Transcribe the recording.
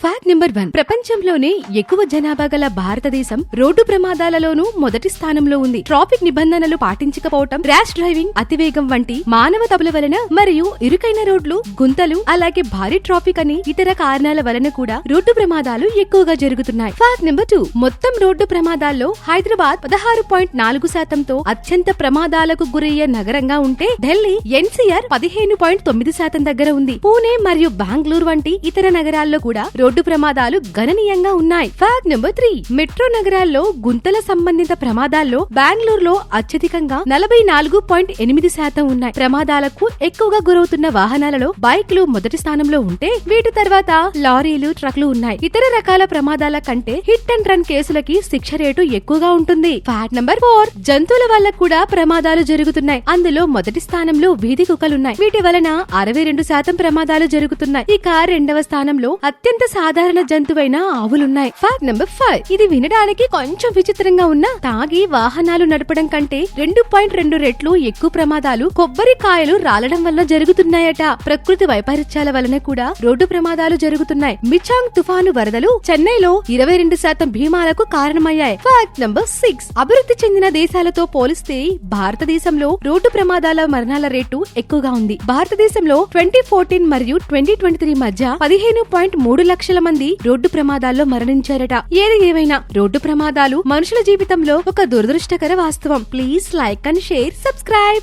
Fact number 1. ప్రపంచంలోనే ఎక్కువ జనాభా గల భారతదేశం రోడ్డు ప్రమాదాలలోనూ మొదటి స్థానంలో ఉంది. ట్రాఫిక్ నిబంధనలు పాటించకపోవటం, ర్యాష్ డ్రైవింగ్, అతివేగం వంటి మానవ తప్పుల వలన మరియు ఇరుకైన రోడ్లు, గుంతలు, అలాగే భారీ ట్రాఫిక్ అని ఇతర కారణాల వలన కూడా రోడ్డు ప్రమాదాలు ఎక్కువగా జరుగుతున్నాయి. Fact number 2. మొత్తం రోడ్డు ప్రమాదాల్లో హైదరాబాద్ 16.4%తో అత్యంత ప్రమాదాలకు గురయ్యే నగరంగా ఉంటే ఢిల్లీ ఎన్సీఆర్ 15.9% దగ్గర ఉంది. పూణే మరియు బెంగళూరు వంటి ఇతర నగరాల్లో కూడా రోడ్డు ప్రమాదాలు గణనీయంగా ఉన్నాయి. Fact number 3. మెట్రో నగరాల్లో గుంతల సంబంధిత ప్రమాదాల్లో బెంగళూరులో అత్యధికంగా 44.8% ఉన్నాయి. ప్రమాదాలకు ఎక్కువగా గురవుతున్న వాహనాలలో బైక్లు మొదటి స్థానంలో ఉంటే వీటి తర్వాత లారీలు, ట్రక్లు ఉన్నాయి. ఇతర రకాల ప్రమాదాల కంటే హిట్ అండ్ రన్ కేసులకి శిక్ష రేటు ఎక్కువగా ఉంటుంది. Fact number 4. జంతువుల వల్ల కూడా ప్రమాదాలు జరుగుతున్నాయి. అందులో మొదటి స్థానంలో వీధి కుక్కలున్నాయి. వీటి వలన 62% ప్రమాదాలు జరుగుతున్నాయి. ఇక రెండవ స్థానంలో అత్యంత సాధారణ జంతువైన ఆవులున్నాయి. Fact number 5. ఇది వినడానికి కొంచెం విచిత్రంగా ఉన్నా తాగి వాహనాలు నడపడం కంటే 2.2 రెట్లు ఎక్కువ ప్రమాదాలు కొబ్బరికాయలు రాలడం వల్ల జరుగుతున్నాయట. ప్రకృతి వైపరీత్యాల వలన కూడా రోడ్డు ప్రమాదాలు జరుగుతున్నాయి. మిచాంగ్ తుఫాను వరదలు చెన్నైలో 22% భీమాలకు కారణమయ్యాయి. Fact number 6. అభివృద్ధి చెందిన దేశాలతో పోలిస్తే భారతదేశంలో రోడ్డు ప్రమాదాల మరణాల రేటు ఎక్కువగా ఉంది. భారతదేశంలో 2014 మరియు 2023 మధ్య 15.3 లక్షల మంది రోడ్డు ప్రమాదాల్లో మరణించారట. ఏది ఏమైనా రోడ్డు ప్రమాదాలు మనుషుల జీవితంలో ఒక దురదృష్టకర వాస్తవం. Please like and share, subscribe.